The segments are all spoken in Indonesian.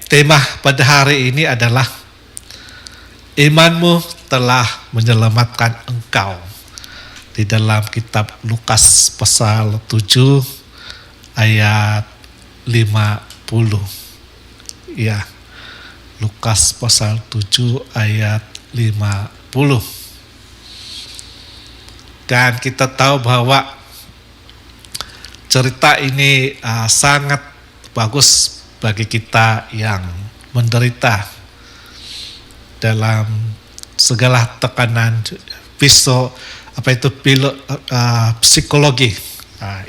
Tema pada hari ini adalah imanmu telah menyelamatkan engkau. Di dalam kitab Lukas pasal 7 ayat 50. Ya, Lukas pasal 7 ayat 50. Dan kita tahu bahwa cerita ini sangat bagus bagi kita yang menderita dalam segala tekanan psikologi.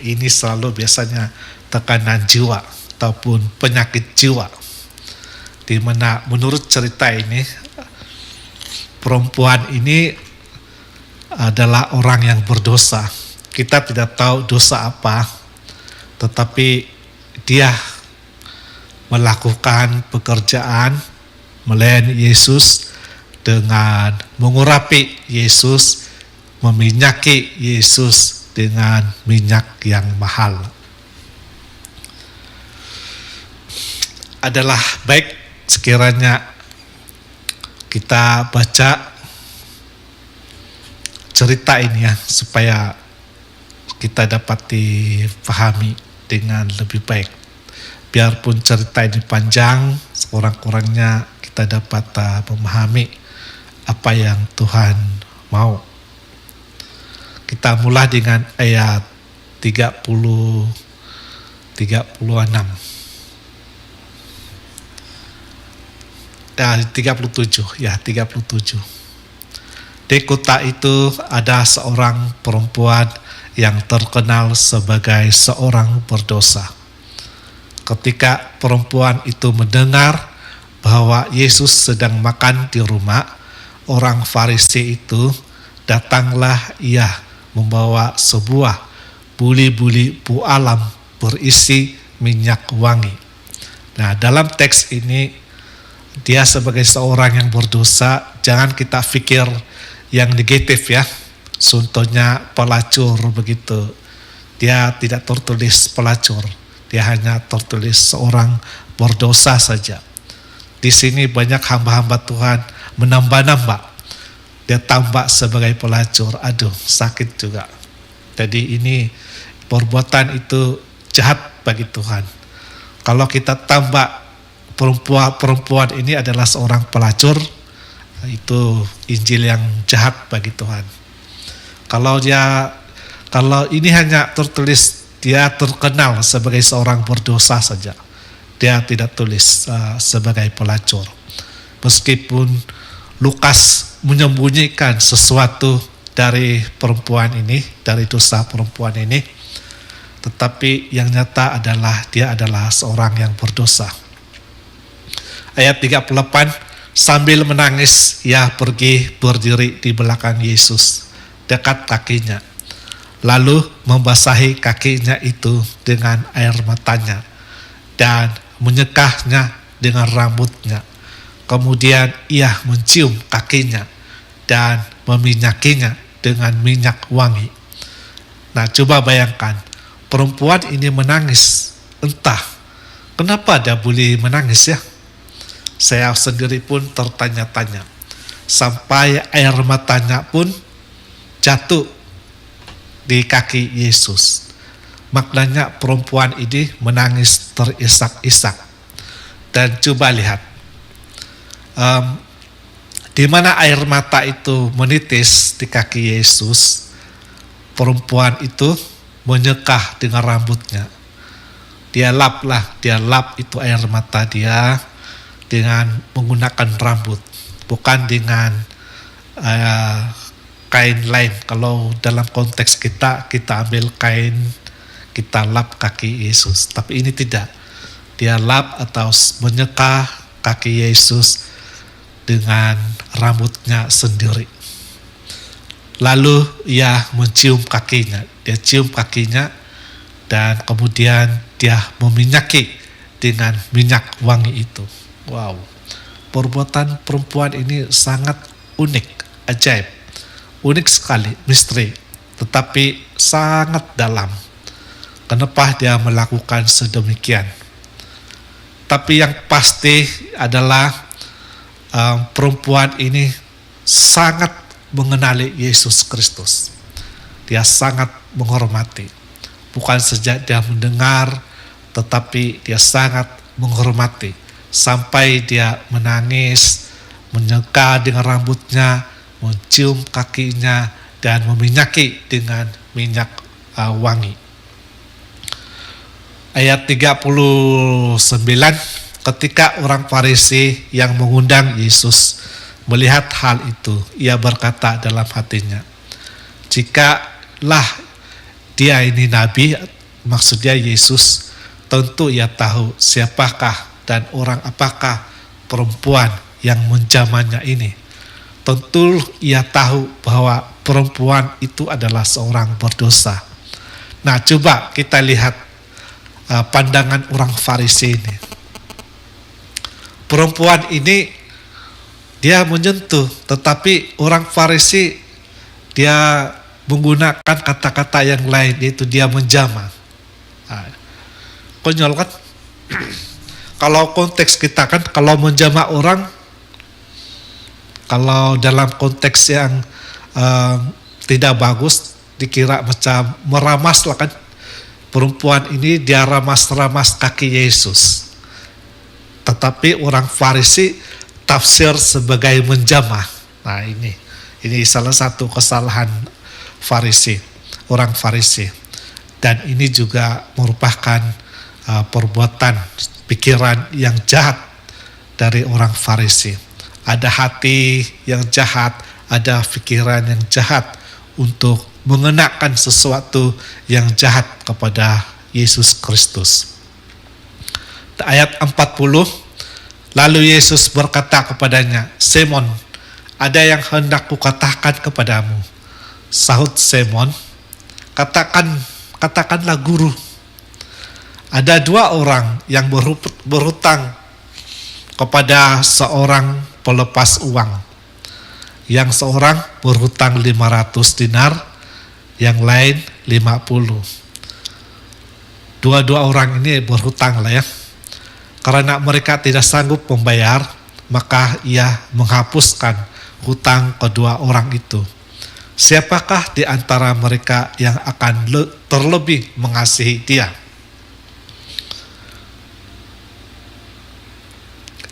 Ini selalu biasanya tekanan jiwa ataupun penyakit jiwa, di mana menurut cerita ini perempuan ini adalah orang yang berdosa. Kita tidak tahu dosa apa, tetapi dia melakukan pekerjaan melayani Yesus dengan mengurapi Yesus, meminyaki Yesus dengan minyak yang mahal. Adalah baik sekiranya kita baca cerita ini ya, supaya kita dapat dipahami dengan lebih baik. Biarpun cerita ini panjang, sekurang-kurangnya kita dapat memahami apa yang Tuhan mau. Kita mulai dengan ayat 36. Ya, 37. Di kota itu ada seorang perempuan yang terkenal sebagai seorang berdosa. Ketika perempuan itu mendengar bahwa Yesus sedang makan di rumah orang Farisi itu, datanglah ia membawa sebuah buli-buli pualam berisi minyak wangi. Nah, dalam teks ini dia sebagai seorang yang berdosa, jangan kita pikir yang negatif ya. Contohnya pelacur begitu. Dia tidak tertulis pelacur, dia hanya tertulis seorang berdosa saja. Di sini banyak hamba-hamba Tuhan menambah-nambah. Dia tambah sebagai pelacur, aduh sakit juga. Jadi ini perbuatan itu jahat bagi Tuhan. Kalau kita tambah perempuan ini adalah seorang pelacur, itu Injil yang jahat bagi Tuhan. Kalau ini hanya tertulis dia terkenal sebagai seorang berdosa saja, dia tidak tulis sebagai pelacur. Meskipun Lukas menyembunyikan sesuatu dari perempuan ini, dari dosa perempuan ini, tetapi yang nyata adalah dia adalah seorang yang berdosa. Ayat 38, sambil menangis ia pergi berdiri di belakang Yesus, dekat kakinya, lalu membasahi kakinya itu dengan air matanya dan menyekahnya dengan rambutnya. Kemudian ia mencium kakinya dan meminyakinya dengan minyak wangi. Nah, coba bayangkan, perempuan ini menangis. Entah kenapa dia boleh menangis ya. Saya sendiri pun tertanya-tanya, sampai air matanya pun jatuh di kaki Yesus. Maknanya perempuan ini menangis terisak-isak. Dan coba lihat, di mana air mata itu menitis di kaki Yesus, perempuan itu menyekah dengan rambutnya. Dia lap itu air mata dia dengan menggunakan rambut, bukan dengan kain lain. Kalau dalam konteks kita ambil kain, kita lap kaki Yesus. Tapi ini tidak. Dia lap atau menyekah kaki Yesus dengan rambutnya sendiri. Lalu ia mencium kakinya. Dia cium kakinya dan kemudian dia meminyaki dengan minyak wangi itu. Wow. Perbuatan perempuan ini sangat unik, ajaib. Unik sekali, misteri, tetapi sangat dalam. Kenapa dia melakukan sedemikian? Tapi yang pasti adalah perempuan ini sangat mengenali Yesus Kristus. Dia sangat menghormati. Bukan sejak dia mendengar, tetapi dia sangat menghormati. Sampai dia menangis, menyeka dengan rambutnya, mencium kakinya, dan meminyaki dengan minyak wangi. Ayat 39, ketika orang Farisi yang mengundang Yesus melihat hal itu, ia berkata dalam hatinya, jikalah dia ini nabi, maksudnya Yesus, tentu ia tahu siapakah dan orang apakah perempuan yang menjamahnya ini. Tentu ia tahu bahwa perempuan itu adalah seorang berdosa. Nah, coba kita lihat pandangan orang Farisi ini. Perempuan ini dia menyentuh, tetapi orang Farisi dia menggunakan kata-kata yang lain, yaitu dia menjamah. Konyol kan? Kalau konteks kita kan, kalau menjamah orang, kalau dalam konteks yang tidak bagus, dikira macam meramas lah kan. Perempuan ini dia ramas-ramas kaki Yesus. Tetapi orang Farisi tafsir sebagai menjamah. Nah, ini salah satu kesalahan Farisi, orang Farisi. Dan ini juga merupakan perbuatan pikiran yang jahat dari orang Farisi. Ada hati yang jahat, ada pikiran yang jahat untuk mengenakan sesuatu yang jahat kepada Yesus Kristus. Ayat 40, lalu Yesus berkata kepadanya, Simon, ada yang hendak kukatakan kepadamu. Sahut Simon, katakanlah guru. Ada dua orang yang berhutang kepada seorang pelepas uang. Yang seorang berhutang 500 dinar, yang lain 50. Dua-dua orang ini berhutang lah ya. Karena mereka tidak sanggup membayar, maka ia menghapuskan hutang kedua orang itu. Siapakah di antara mereka yang akan terlebih mengasihi dia?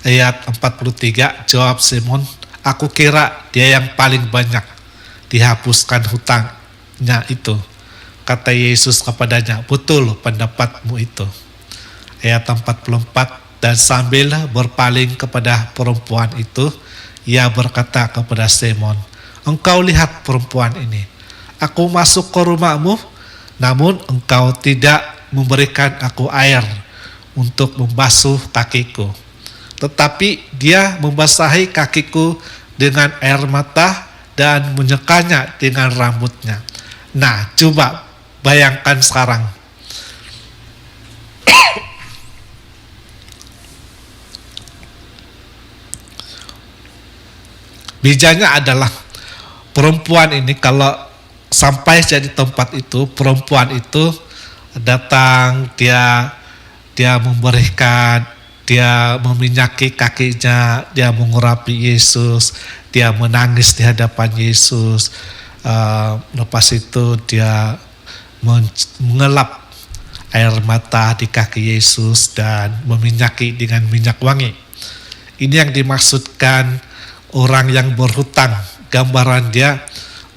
Ayat 43, jawab Simon, aku kira dia yang paling banyak dihapuskan hutangnya itu. Kata Yesus kepadanya, betul pendapatmu itu. Ayat 44, dan sambil berpaling kepada perempuan itu, ia berkata kepada Simon, engkau lihat perempuan ini. Aku masuk ke rumahmu, namun engkau tidak memberikan aku air untuk membasuh kakiku. Tetapi dia membasahi kakiku dengan air mata dan menyekanya dengan rambutnya. Nah, coba bayangkan sekarang. Bijanya adalah perempuan ini kalau sampai jadi tempat itu, perempuan itu datang, dia memberikan, dia meminyaki kakinya, dia mengurapi Yesus, dia menangis di hadapan Yesus. Lepas itu dia mengelap air mata di kaki Yesus dan meminyaki dengan minyak wangi. Ini yang dimaksudkan orang yang berhutang. Gambaran dia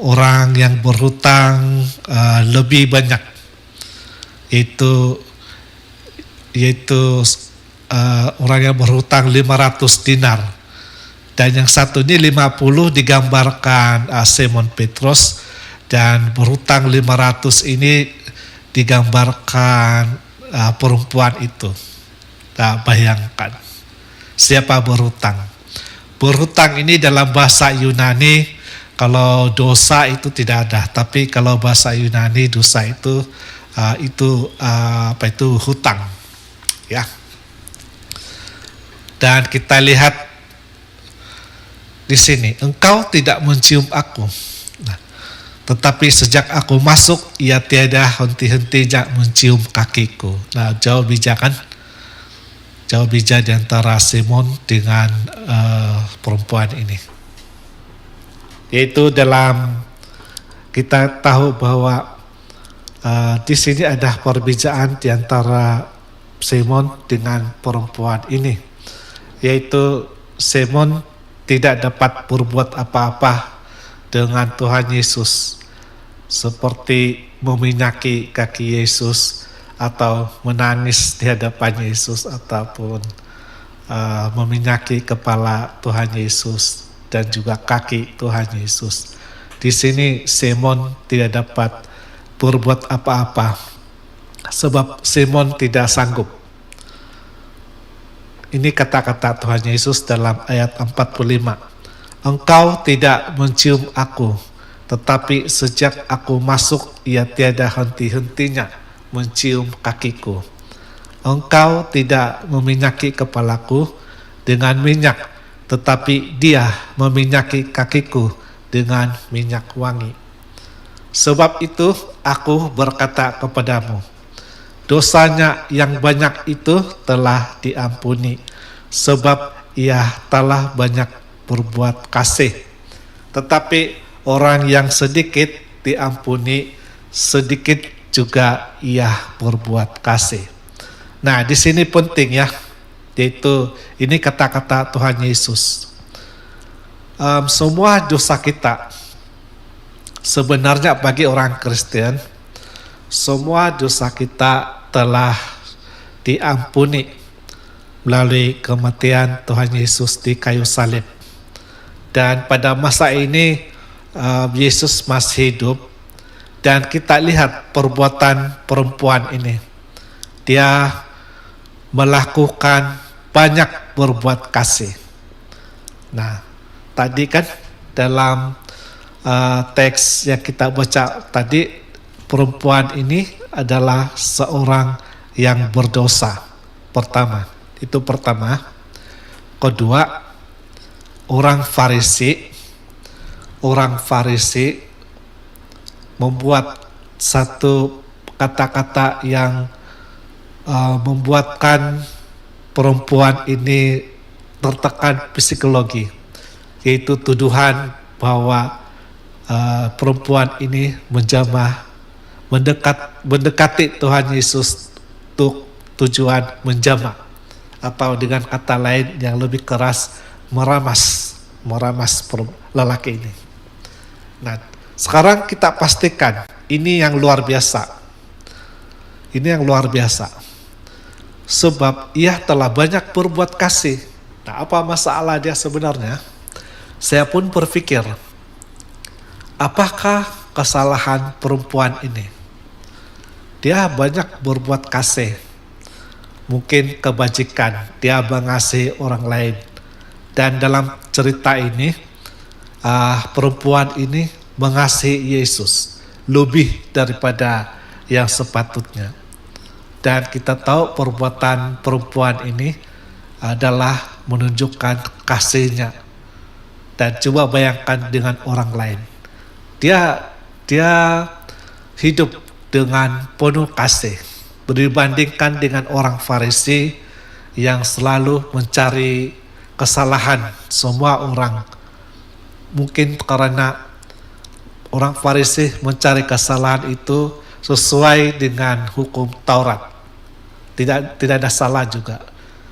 orang yang berhutang lebih banyak, yaitu orang yang berhutang 500 dinar. Dan yang satu ini 50 digambarkan Simon Petrus, dan berhutang 500 ini digambarkan perempuan itu. Nah, bayangkan siapa berhutang. Berhutang ini dalam bahasa Yunani, kalau dosa itu tidak ada, tapi kalau bahasa Yunani dosa itu hutang, ya. Dan kita lihat di sini, engkau tidak mencium aku. Nah, tetapi sejak aku masuk, ia tiada henti-hentinya mencium kakiku. Nah, jauh bijak kan? jauh beda di antara Simon dengan perempuan ini. Yaitu dalam kita tahu bahwa di sini ada perbedaan di antara Simon dengan perempuan ini. Yaitu Simon tidak dapat berbuat apa-apa dengan Tuhan Yesus, seperti meminyaki kaki Yesus atau menangis di hadapan Yesus ataupun meminyaki kepala Tuhan Yesus dan juga kaki Tuhan Yesus. Di sini Simon tidak dapat berbuat apa-apa sebab Simon tidak sanggup. Ini kata-kata Tuhan Yesus dalam ayat 45. Engkau tidak mencium aku, tetapi sejak aku masuk ia tiada henti-hentinya mencium kakiku. Engkau tidak meminyaki kepalaku dengan minyak, tetapi dia meminyaki kakiku dengan minyak wangi. Sebab itu aku berkata kepadamu, dosanya yang banyak itu telah diampuni, sebab ia telah banyak berbuat kasih. Tetapi orang yang sedikit diampuni, sedikit juga ia berbuat kasih. Nah, di sini penting ya, yaitu ini kata-kata Tuhan Yesus. Semua dosa kita sebenarnya bagi orang Kristen, semua dosa kita telah diampuni melalui kematian Tuhan Yesus di kayu salib. Dan pada masa ini Yesus masih hidup, dan kita lihat perbuatan perempuan ini. Dia melakukan banyak berbuat kasih. Nah, tadi kan dalam teks yang kita baca tadi, perempuan ini adalah seorang yang berdosa. Itu pertama. Kedua, orang Farisi membuat satu kata-kata yang membuatkan perempuan ini tertekan psikologi, yaitu tuduhan bahwa perempuan ini mendekati Tuhan Yesus untuk tujuan menjamah, atau dengan kata lain yang lebih keras, meramas lelaki ini. Nah, sekarang kita pastikan ini yang luar biasa. Ini yang luar biasa. Sebab ia telah banyak berbuat kasih. Nah, apa masalah dia sebenarnya? Saya pun berpikir, apakah kesalahan perempuan ini? Dia banyak berbuat kasih. Mungkin kebajikan, dia mengasihi orang lain. Dan dalam cerita ini, perempuan ini mengasihi Yesus lebih daripada yang sepatutnya. Dan kita tahu perbuatan perempuan ini adalah menunjukkan kasihnya. Dan coba bayangkan dengan orang lain. Dia hidup dengan penuh kasih. Dibandingkan dengan orang Farisi yang selalu mencari kesalahan semua orang. Mungkin karena orang Farisi mencari kesalahan itu sesuai dengan hukum Taurat. Tidak ada salah juga.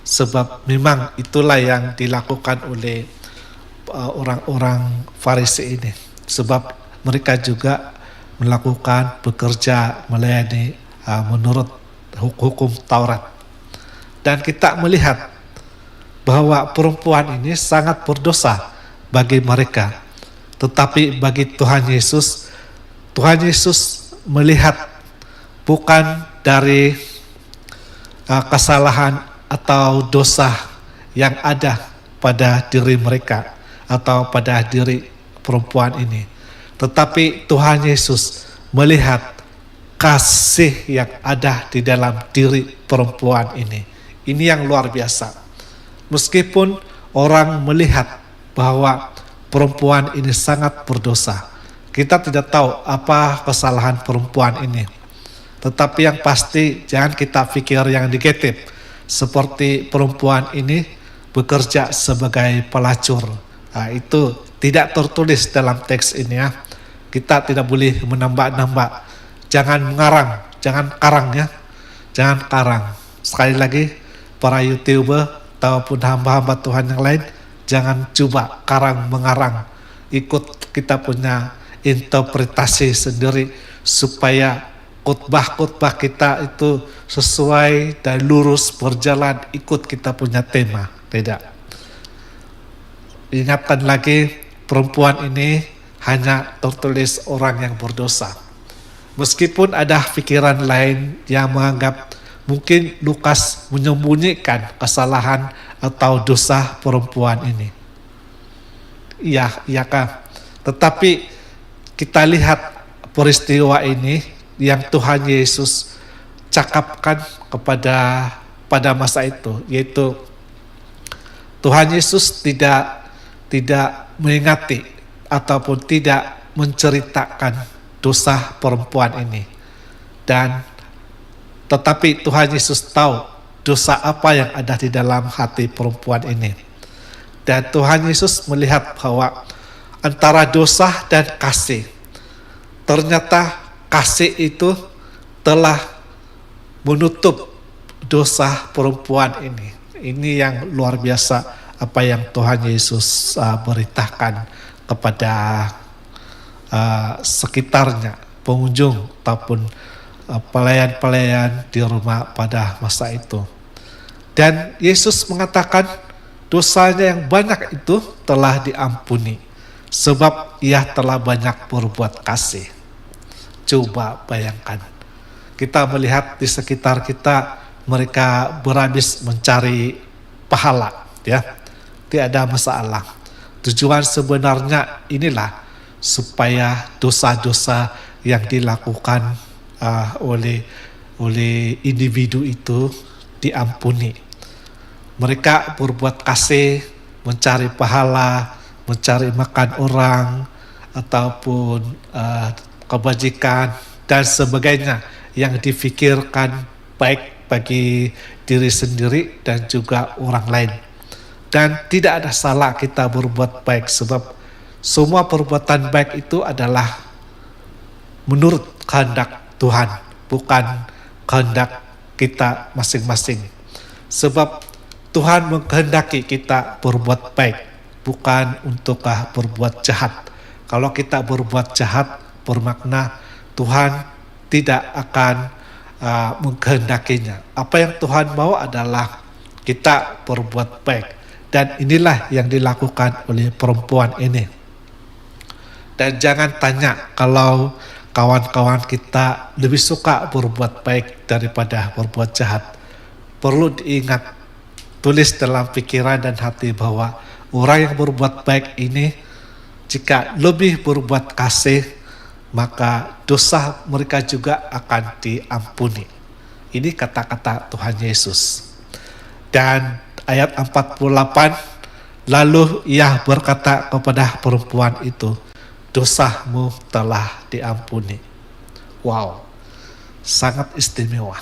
Sebab memang itulah yang dilakukan oleh orang-orang Farisi ini. Sebab mereka juga melakukan bekerja melayani menurut hukum Taurat. Dan kita melihat bahwa perempuan ini sangat berdosa bagi mereka. Tetapi bagi Tuhan Yesus melihat bukan dari kesalahan atau dosa yang ada pada diri mereka atau pada diri perempuan ini. Tetapi Tuhan Yesus melihat kasih yang ada di dalam diri perempuan ini. Ini yang luar biasa. Meskipun orang melihat bahwa perempuan ini sangat berdosa, kita tidak tahu apa kesalahan perempuan ini. Tetapi yang pasti jangan kita pikir yang negatif. seperti perempuan ini bekerja sebagai pelacur. Nah, itu tidak tertulis dalam teks ini ya. Kita tidak boleh menambah-nambah. Jangan mengarang, jangan karang ya. Jangan karang. Sekali lagi, para YouTuber ataupun hamba-hamba Tuhan yang lain, jangan coba karang mengarang. Ikut kita punya interpretasi sendiri supaya khotbah-khotbah kita itu sesuai dan lurus berjalan ikut kita punya tema. Tidak. Ingatkan lagi, perempuan ini hanya tertulis orang yang berdosa. Meskipun ada pikiran lain yang menganggap mungkin Lukas menyembunyikan kesalahan atau dosa perempuan ini. Iya kan? Tetapi kita lihat peristiwa ini yang Tuhan Yesus cakapkan pada masa itu, yaitu Tuhan Yesus tidak mengingati ataupun tidak menceritakan dosa perempuan ini, dan tetapi Tuhan Yesus tahu dosa apa yang ada di dalam hati perempuan ini, dan Tuhan Yesus melihat bahwa antara dosa dan kasih, ternyata kasih itu telah menutup dosa perempuan ini. Ini yang luar biasa apa yang Tuhan Yesus beritakan kepada sekitarnya, pengunjung ataupun pelayan-pelayan di rumah pada masa itu. Dan Yesus mengatakan dosanya yang banyak itu telah diampuni sebab ia telah banyak berbuat kasih. Coba bayangkan, kita melihat di sekitar kita mereka berhabis mencari pahala, ya, tidak ada masalah. Tujuan sebenarnya inilah supaya dosa-dosa yang dilakukan oleh individu itu diampuni. Mereka berbuat kasih, mencari pahala, mencari makan orang, ataupun kebajikan dan sebagainya yang difikirkan baik bagi diri sendiri dan juga orang lain. Dan tidak ada salah kita berbuat baik, sebab semua perbuatan baik itu adalah menurut kehendak Tuhan, bukan kehendak kita masing-masing. Sebab Tuhan mengkehendaki kita berbuat baik, bukan untuk berbuat jahat. Kalau kita berbuat jahat, bermakna Tuhan tidak akan mengkehendakinya. Apa yang Tuhan mau adalah kita berbuat baik, dan inilah yang dilakukan oleh perempuan ini. Dan jangan tanya kalau kawan-kawan kita lebih suka berbuat baik daripada berbuat jahat. Perlu diingat, tulis dalam pikiran dan hati bahwa orang yang berbuat baik ini jika lebih berbuat kasih, maka dosa mereka juga akan diampuni. Ini kata-kata Tuhan Yesus. Dan ayat 48, lalu ia berkata kepada perempuan itu, dosamu telah diampuni. Wow, sangat istimewa.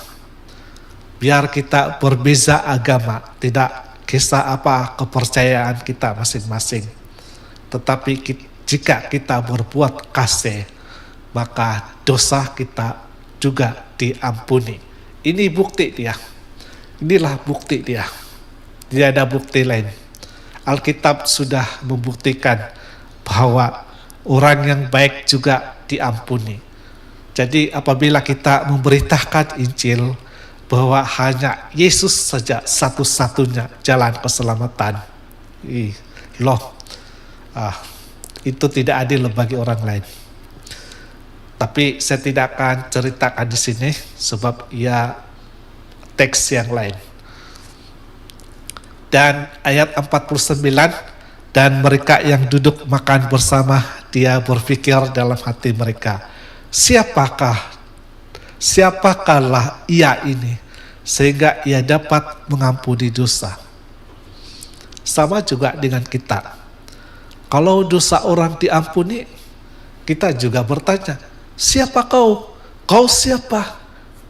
Biar kita berbeza agama, tidak kisah apa kepercayaan kita masing-masing, tetapi jika kita berbuat kasih, maka dosa kita juga diampuni. Ini bukti dia. Inilah bukti dia. Tidak ada bukti lain. Alkitab sudah membuktikan bahwa orang yang baik juga diampuni. Jadi apabila kita memberitakan Injil bahwa hanya Yesus saja satu-satunya jalan keselamatan, itu tidak adil bagi orang lain. Tapi saya tidak akan ceritakan di sini sebab ia teks yang lain. Dan ayat 49, dan mereka yang duduk makan bersama dia berpikir dalam hati mereka, siapakahlah ia ini sehingga ia dapat mengampuni dosa. Sama juga dengan kita. Kalau dosa orang diampuni, kita juga bertanya, siapa kau? Kau siapa?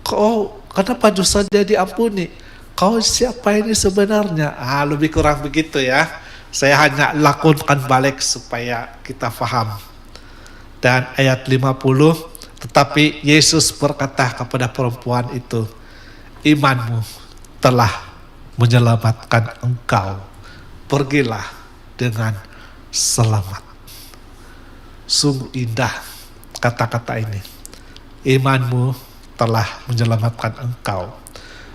Kau kenapa dosanya diampuni? kau siapa ini sebenarnya? Lebih kurang begitu ya. Saya hanya lakukan balik supaya kita paham. Dan ayat 50, tetapi Yesus berkata kepada perempuan itu, imanmu telah menyelamatkan engkau. Pergilah dengan selamat. Sungguh indah kata-kata ini. Imanmu telah menyelamatkan engkau.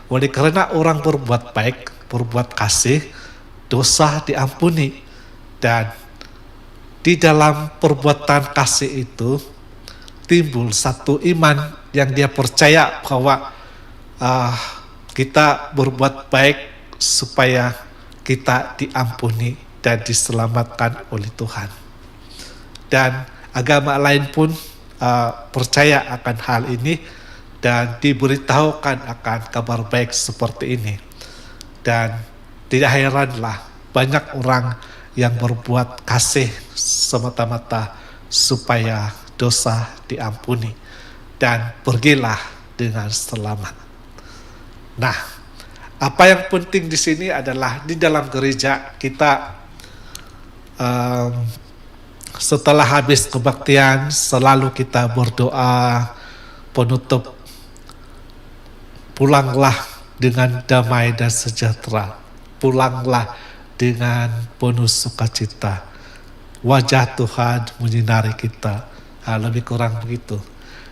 Oleh karena orang berbuat baik, berbuat kasih, dosa diampuni. Dan di dalam perbuatan kasih itu timbul satu iman yang dia percaya bahwa kita berbuat baik supaya kita diampuni dan diselamatkan oleh Tuhan. Dan agama lain pun percaya akan hal ini dan diberitahukan akan kabar baik seperti ini. Dan tidak heranlah banyak orang yang berbuat kasih semata-mata supaya dosa diampuni dan pergilah dengan selamat. Nah, apa yang penting di sini adalah di dalam gereja kita setelah habis kebaktian selalu kita berdoa penutup, pulanglah dengan damai dan sejahtera, pulanglah dengan penuh sukacita, wajah Tuhan menyinari kita. Lebih kurang begitu.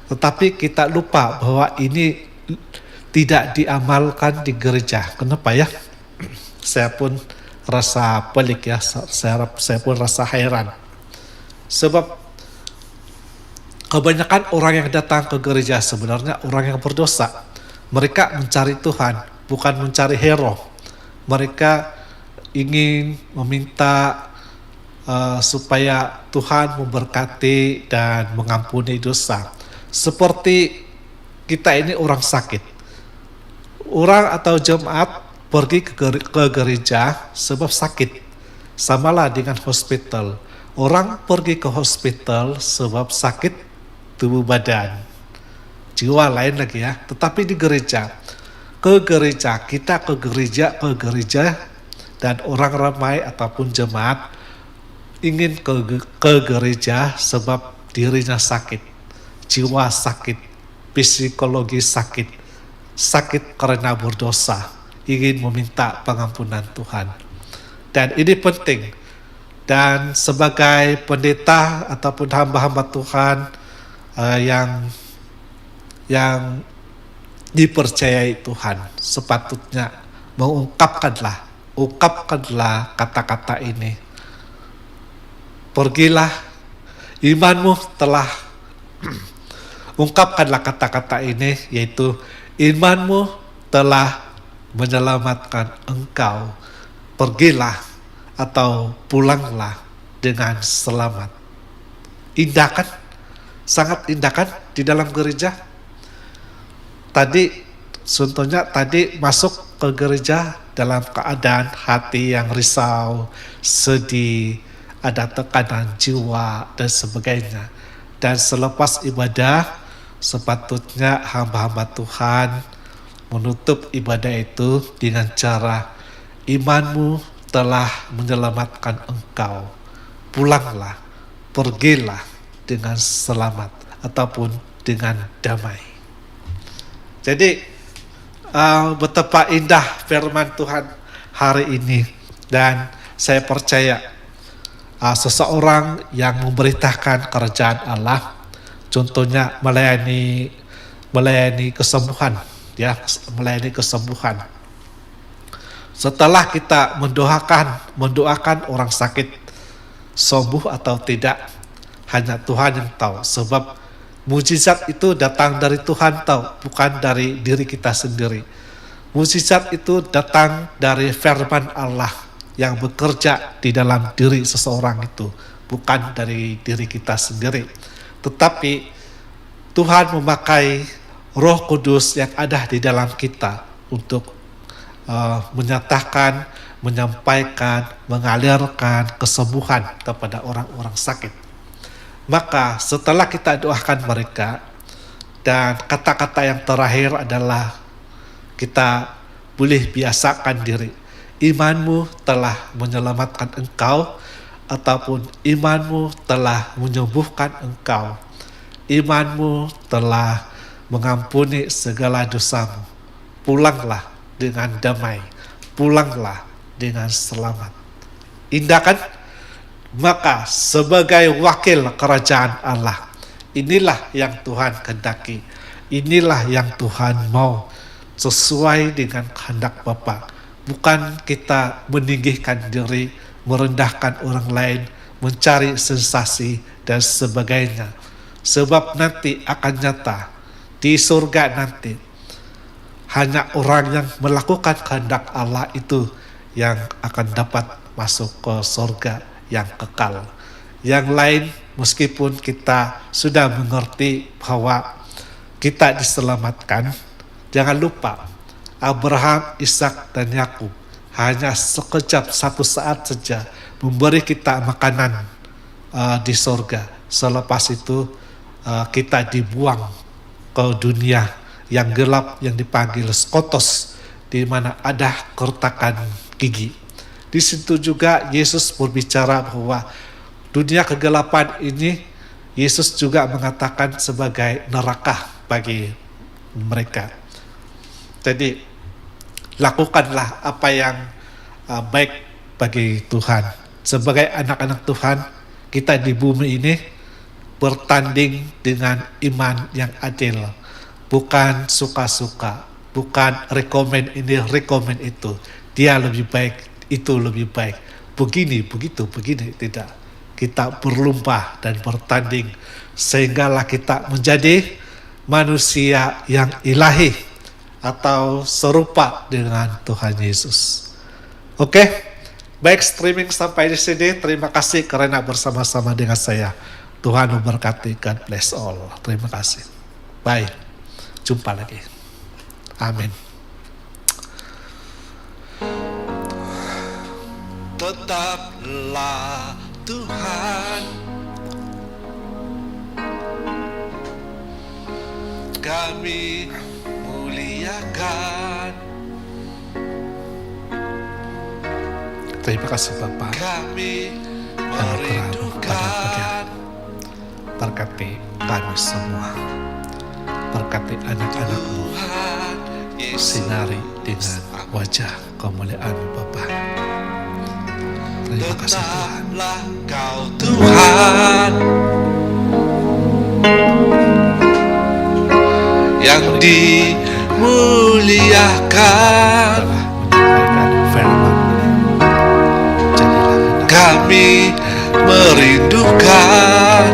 Tetapi kita lupa bahwa ini tidak diamalkan di gereja. Kenapa ya? Saya pun rasa pelik ya, saya pun rasa heran. Sebab kebanyakan orang yang datang ke gereja sebenarnya orang yang berdosa. Mereka mencari Tuhan, bukan mencari hero. Mereka ingin meminta supaya Tuhan memberkati dan mengampuni dosa. Seperti kita ini orang sakit. Orang atau jemaat pergi ke gereja sebab sakit. Samalah dengan hospital. Orang pergi ke hospital sebab sakit tubuh badan. Jiwa lain lagi ya. Tetapi di gereja, kita ke gereja dan orang ramai ataupun jemaat ingin ke gereja sebab dirinya sakit, jiwa sakit, psikologi sakit karena berdosa, ingin meminta pengampunan Tuhan. Dan ini penting. Dan sebagai pendeta ataupun hamba-hamba Tuhan yang dipercayai Tuhan, sepatutnya ungkapkanlah kata-kata ini. Pergilah, imanmu telah ungkapkanlah kata-kata ini, yaitu imanmu telah menyelamatkan engkau. Pergilah atau pulanglah dengan selamat. Indah kan? Sangat indah kan di dalam gereja? Contohnya tadi masuk ke gereja dalam keadaan hati yang risau, sedih, ada tekanan jiwa dan sebagainya. Dan selepas ibadah sepatutnya hamba-hamba Tuhan menutup ibadah itu dengan cara imanmu telah menyelamatkan engkau. Pulanglah, pergilah dengan selamat ataupun dengan damai. Jadi betapa indah firman Tuhan hari ini, dan saya percaya seseorang yang memberitakan kerajaan Allah, contohnya melayani kesembuhan, ya, melayani kesembuhan. Setelah kita mendoakan orang sakit sembuh atau tidak, hanya Tuhan yang tahu. Sebab mujizat itu datang dari Tuhan tahu, bukan dari diri kita sendiri. Mujizat itu datang dari firman Allah yang bekerja di dalam diri seseorang itu, bukan dari diri kita sendiri. Tetapi Tuhan memakai Roh Kudus yang ada di dalam kita untuk menyatakan, menyampaikan, mengalirkan kesembuhan kepada orang-orang sakit. Maka setelah kita doakan mereka, dan kata-kata yang terakhir adalah kita boleh biasakan diri. Imanmu telah menyelamatkan engkau, ataupun imanmu telah menyembuhkan engkau. Imanmu telah mengampuni segala dosamu. Pulanglah dengan damai. Pulanglah dengan selamat. Indah kan? Maka sebagai wakil kerajaan Allah, inilah yang Tuhan kehendaki. Inilah yang Tuhan mau, sesuai dengan kehendak Bapa. Bukan kita meninggikan diri, merendahkan orang lain, mencari sensasi dan sebagainya. Sebab nanti akan nyata di surga nanti, hanya orang yang melakukan kehendak Allah itu yang akan dapat masuk ke surga yang kekal. Yang lain, meskipun kita sudah mengerti bahwa kita diselamatkan, jangan lupa Abraham, Ishak, dan Yakub hanya sekejap, satu saat saja memberi kita makanan di surga. Selepas itu kita dibuang ke dunia yang gelap, yang dipanggil skotos, di mana ada keretakan gigi. Di situ juga Yesus berbicara bahwa dunia kegelapan ini, Yesus juga mengatakan sebagai neraka bagi mereka. Jadi lakukanlah apa yang baik bagi Tuhan. Sebagai anak-anak Tuhan, kita di bumi ini bertanding dengan iman yang adil. Bukan suka-suka, bukan rekomen ini, rekomen itu. Dia lebih baik, itu lebih baik. Begini, begitu, begini, tidak. Kita berlomba dan bertanding, sehinggalah kita menjadi manusia yang ilahi atau serupa dengan Tuhan Yesus. Oke, baik, streaming sampai di sini. Terima kasih karena bersama-sama dengan saya. Tuhan memberkati. God bless all. Terima kasih. Bye. Jumpa lagi. Amin. Tetaplah Tuhan, kami muliakan. Terima kasih Bapak. Kami merindukan. Berkati kami semua. Berkati anak-anakmu. Sinari dengan wajah kemuliaan Bapa. Terima kasih Tuhan. Kau Tuhan yang dimuliakan. Kami merindukan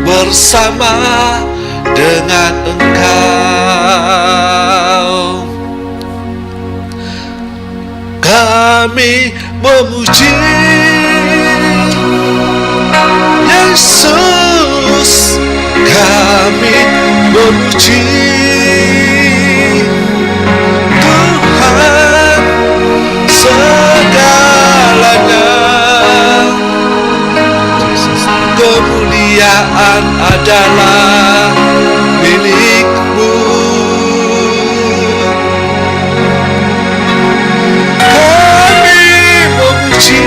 bersama dengan Engkau. Kami memuji Yesus, kami memuji Tuhan segalanya. Kemuliaan adalah milik-Mu. Kami memuji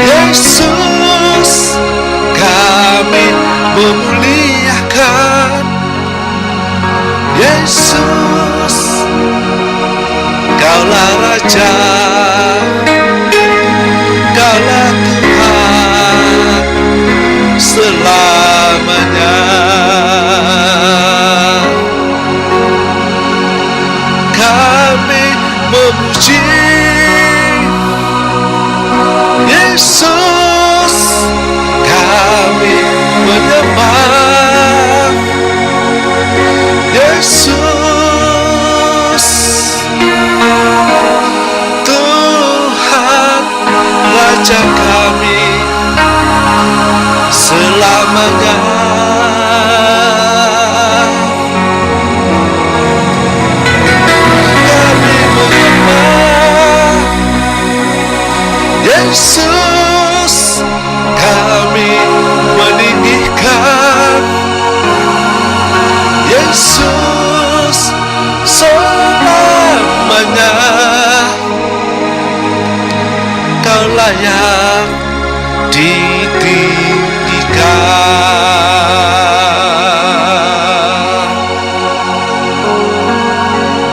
Yesus, kami memuliakan Yesus. Kaulah Raja, Kaulah Tuhan selamanya. Kami memuji Yesus, kami menyembah Yesus. Tuhan Engkau layak ditinggikan.